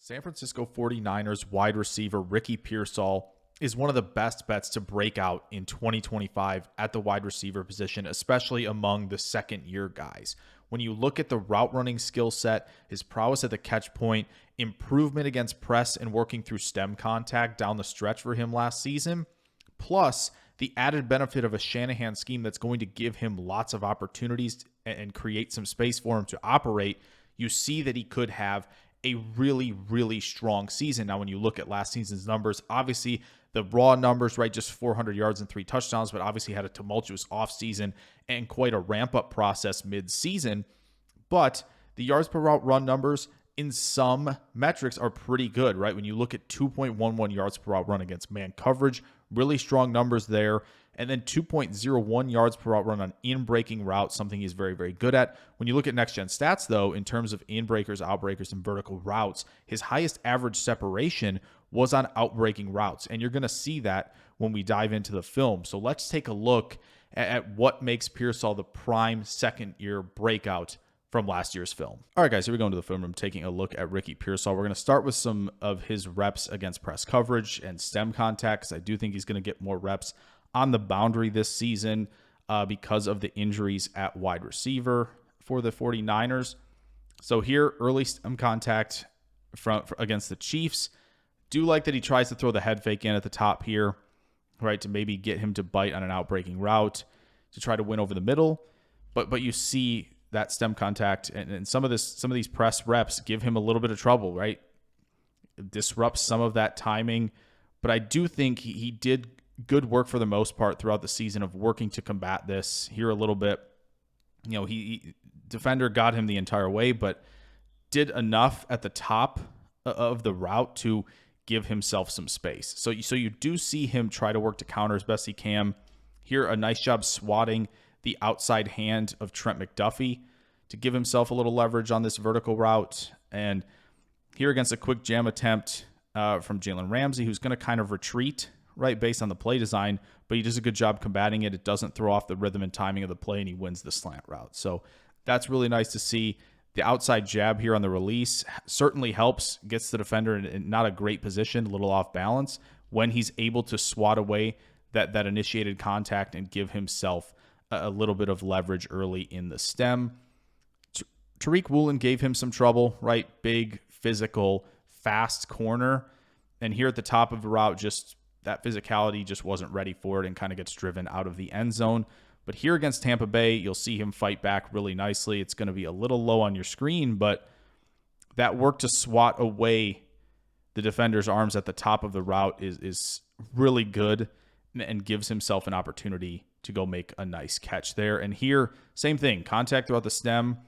San Francisco 49ers wide receiver Ricky Pearsall is one of the best bets to break out in 2025 at the wide receiver position, especially among the second-year guys. When you look at the route running skill set, his prowess at the catch point, improvement against press and working through stem contact down the stretch for him last season, plus the added benefit of a Shanahan scheme that's going to give him lots of opportunities and create some space for him to operate, you see that he could have a really, really strong season. Now, when you look at last season's numbers, obviously the raw numbers, right, just 400 yards and 3 touchdowns, but obviously had a tumultuous offseason and quite a ramp-up process mid-season. But the yards per route run numbers in some metrics are pretty good, right? When you look at 2.11 yards per route run against man coverage, really strong numbers there. And then 2.01 yards per route run on in-breaking routes, something he's very, very good at. When you look at next-gen stats, though, in terms of in-breakers, out-breakers, and vertical routes, his highest average separation was on out-breaking routes. And you're going to see that when we dive into the film. So let's take a look at what makes Pearsall the prime second-year breakout from last year's film. All right, guys, here we go into the film room, taking a look at Ricky Pearsall. We're going to start with some of his reps against press coverage and stem contact, because I do think he's going to get more reps on the boundary this season because of the injuries at wide receiver for the 49ers. So here, early stem contact against the Chiefs. Do like that he tries to throw the head fake in at the top here, right, to maybe get him to bite on an outbreaking route to try to win over the middle. But you see that stem contact and some of these press reps give him a little bit of trouble, right? It disrupts some of that timing. But I do think he did good work for the most part throughout the season of working to combat this here a little bit. You know, defender got him the entire way, but did enough at the top of the route to give himself some space. So you do see him try to work to counter as best he can. Here, a nice job swatting the outside hand of Trent McDuffie to give himself a little leverage on this vertical route. And here against a quick jam attempt from Jalen Ramsey, who's going to kind of retreat, right, based on the play design, but he does a good job combating it. It doesn't throw off the rhythm and timing of the play, and he wins the slant route. So that's really nice to see. The outside jab here on the release certainly helps, gets the defender in not a great position, a little off balance, when he's able to swat away that initiated contact and give himself a little bit of leverage early in the stem. Tariq Woolen gave him some trouble, right? Big, physical, fast corner. And here at the top of the route, just that physicality just wasn't ready for it and kind of gets driven out of the end zone. But here against Tampa Bay, you'll see him fight back really nicely. It's going to be a little low on your screen, but that work to swat away the defender's arms at the top of the route is really good and gives himself an opportunity to go make a nice catch there. And here, same thing, contact throughout the stem,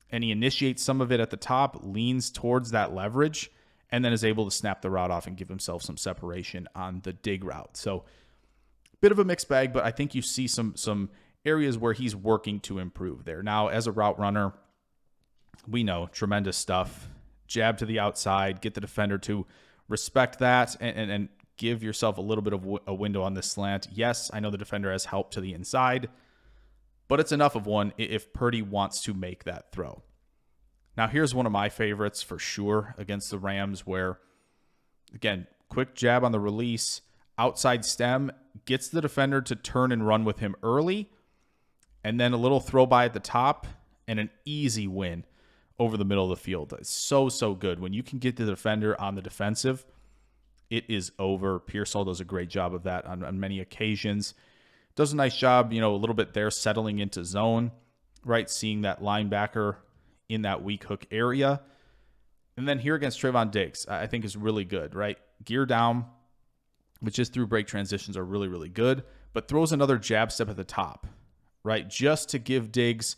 and he initiates some of it at the top, leans towards that leverage, and then is able to snap the route off and give himself some separation on the dig route. So bit of a mixed bag, but I think you see some areas where he's working to improve there. Now, as a route runner, we know tremendous stuff. Jab to the outside, get the defender to respect that and give yourself a little bit of a window on this slant. Yes, I know the defender has help to the inside, but it's enough of one if Purdy wants to make that throw. Now, here's one of my favorites for sure against the Rams where, again, quick jab on the release, outside stem, gets the defender to turn and run with him early, and then a little throw by at the top and an easy win over the middle of the field. It's so good. When you can get the defender on the defensive, it is over. Pearsall does a great job of that on many occasions. Does a nice job, a little bit there settling into zone, right? Seeing that linebacker in that weak hook area. And then here against Trayvon Diggs, I think is really good, right? Gear down, which is through break transitions are really, really good, but throws another jab step at the top, right? Just to give Diggs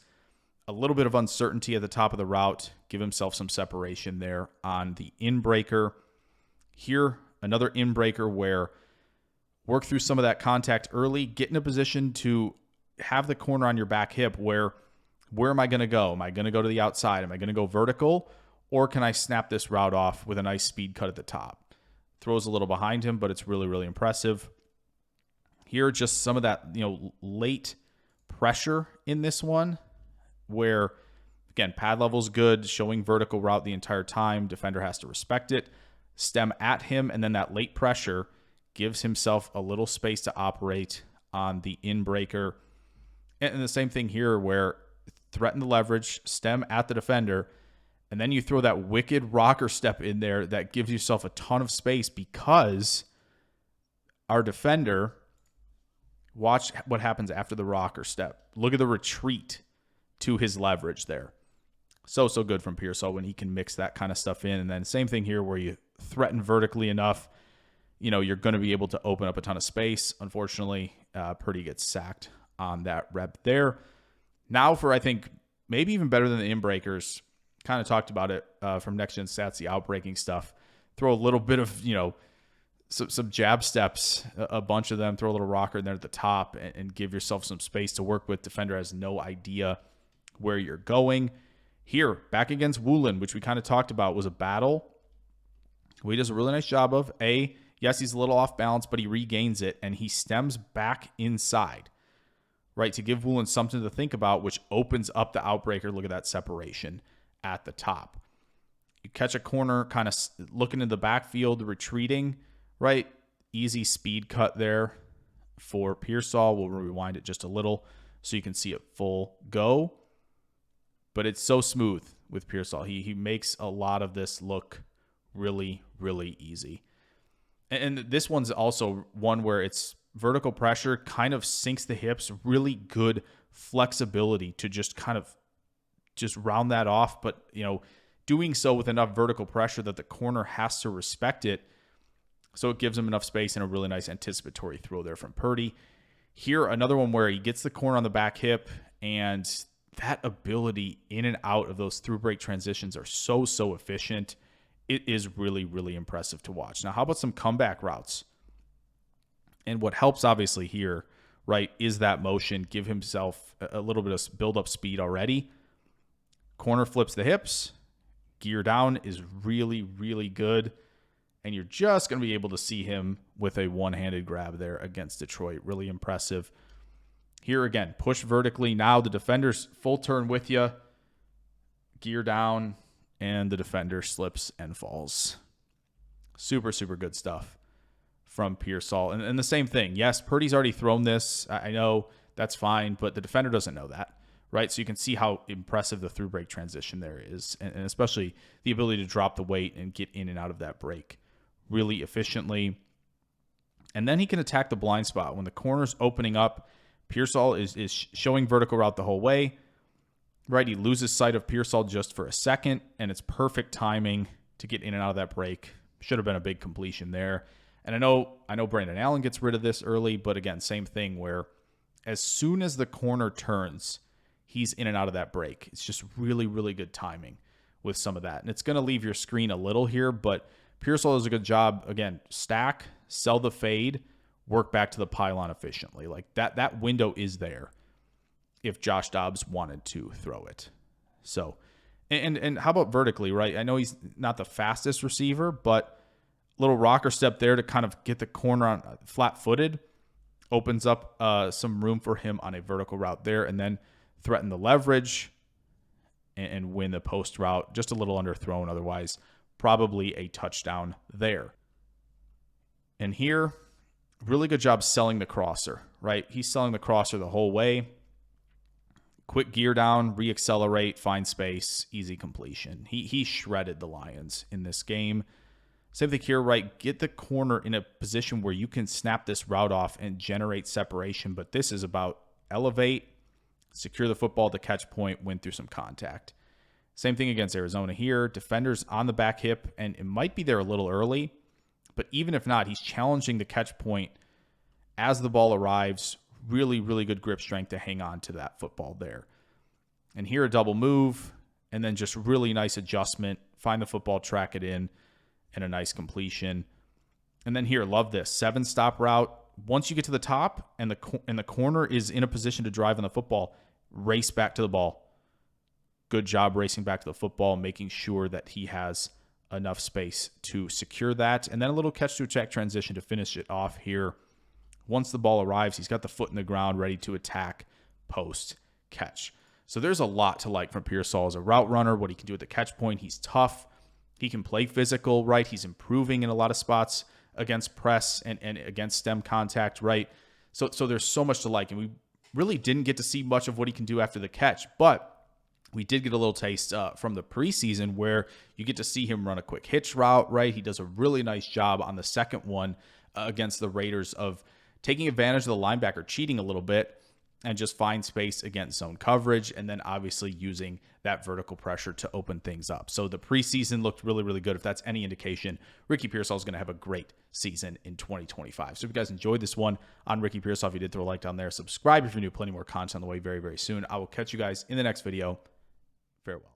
a little bit of uncertainty at the top of the route, give himself some separation there on the in-breaker. Here, another in-breaker where work through some of that contact early, get in a position to have the corner on your back hip where am I going to go? Am I going to go to the outside? Am I going to go vertical? Or can I snap this route off with a nice speed cut at the top? Throws a little behind him, but it's really, really impressive. Here, just some of that, late pressure in this one where Again, pad level's good, showing vertical route the entire time. Defender has to respect it. Stem at him, and then that late pressure gives himself a little space to operate on the in-breaker. And the same thing here where threaten the leverage, stem at the defender, and then you throw that wicked rocker step in there that gives yourself a ton of space because our defender, watch what happens after the rocker step. Look at the retreat to his leverage there. So good from Pearsall when he can mix that kind of stuff in. And then same thing here where you threaten vertically enough, you're going to be able to open up a ton of space. Unfortunately, Purdy gets sacked on that rep there. Now for, I think, maybe even better than the in-breakers, kind of talked about it from Next Gen Stats, the outbreaking stuff. Throw a little bit of, some jab steps, a bunch of them, throw a little rocker in there at the top and give yourself some space to work with. Defender has no idea where you're going. Here, back against Woolen, which we kind of talked about, was a battle. He does a really nice job of, yes, he's a little off balance, but he regains it, and he stems back inside, right, to give Woolen something to think about, which opens up the outbreaker. Look at that separation at the top. You catch a corner, kind of looking in the backfield, retreating, right? Easy speed cut there for Pearsall. We'll rewind it just a little so you can see it full go. But it's so smooth with Pearsall. He makes a lot of this look really, really easy. And this one's also one where it's vertical pressure, kind of sinks the hips, really good flexibility to just kind of just round that off. But, doing so with enough vertical pressure that the corner has to respect it. So it gives him enough space and a really nice anticipatory throw there from Purdy. Here, another one where he gets the corner on the back hip, and that ability in and out of those through break transitions are so efficient. It is really, really impressive to watch. Now, how about some comeback routes? And what helps obviously here, right, is that motion. Give himself a little bit of build-up speed already. Corner flips the hips. Gear down is really, really good. And you're just going to be able to see him with a one-handed grab there against Detroit. Really impressive. Here again, push vertically. Now the defender's full turn with you. Gear down, and the defender slips and falls. Super good stuff from Pearsall. And the same thing. Yes, Purdy's already thrown this. I know that's fine, but the defender doesn't know that, right? So you can see how impressive the through break transition there is, and especially the ability to drop the weight and get in and out of that break really efficiently. And then he can attack the blind spot. When the corner's opening up, Pearsall is showing vertical route the whole way, right? He loses sight of Pearsall just for a second, and it's perfect timing to get in and out of that break. Should have been a big completion there. And I know Brandon Allen gets rid of this early, but again, same thing where as soon as the corner turns, he's in and out of that break. It's just really, really good timing with some of that. And it's going to leave your screen a little here, but Pearsall does a good job. Again, stack, sell the fade, work back to the pylon efficiently. Like that window is there if Josh Dobbs wanted to throw it. So, and how about vertically, right? I know he's not the fastest receiver, but little rocker step there to kind of get the corner on flat-footed opens up some room for him on a vertical route there, and then threaten the leverage and win the post route. Just a little underthrown, otherwise probably a touchdown there. And here, really good job selling the crosser, right? He's selling the crosser the whole way. Quick gear down, reaccelerate, find space, easy completion. He shredded the Lions in this game. Same thing here, right? Get the corner in a position where you can snap this route off and generate separation. But this is about elevate, secure the football to catch point, win through some contact. Same thing against Arizona here. Defenders on the back hip, and it might be there a little early. But even if not, he's challenging the catch point as the ball arrives. Really, really good grip strength to hang on to that football there. And here a double move, and then just really nice adjustment. Find the football, track it in, and a nice completion. And then here, love this. 7-stop route. Once you get to the top and the corner is in a position to drive on the football, race back to the ball. Good job racing back to the football, making sure that he has enough space to secure that. And then a little catch-to-attack transition to finish it off here. Once the ball arrives, he's got the foot in the ground, ready to attack, post, catch. So there's a lot to like from Pearsall as a route runner, what he can do at the catch point. He's tough. He can play physical, right? He's improving in a lot of spots against press and against stem contact, right? So there's so much to like. And we really didn't get to see much of what he can do after the catch, but we did get a little taste from the preseason where you get to see him run a quick hitch route, right? He does a really nice job on the second one against the Raiders of taking advantage of the linebacker cheating a little bit and just find space against zone coverage, and then obviously using that vertical pressure to open things up. So the preseason looked really, really good. If that's any indication, Ricky Pearsall is going to have a great season in 2025. So if you guys enjoyed this one on Ricky Pearsall, if you did, throw a like down there. Subscribe if you're new. Plenty more content on the way very, very soon. I will catch you guys in the next video. Farewell.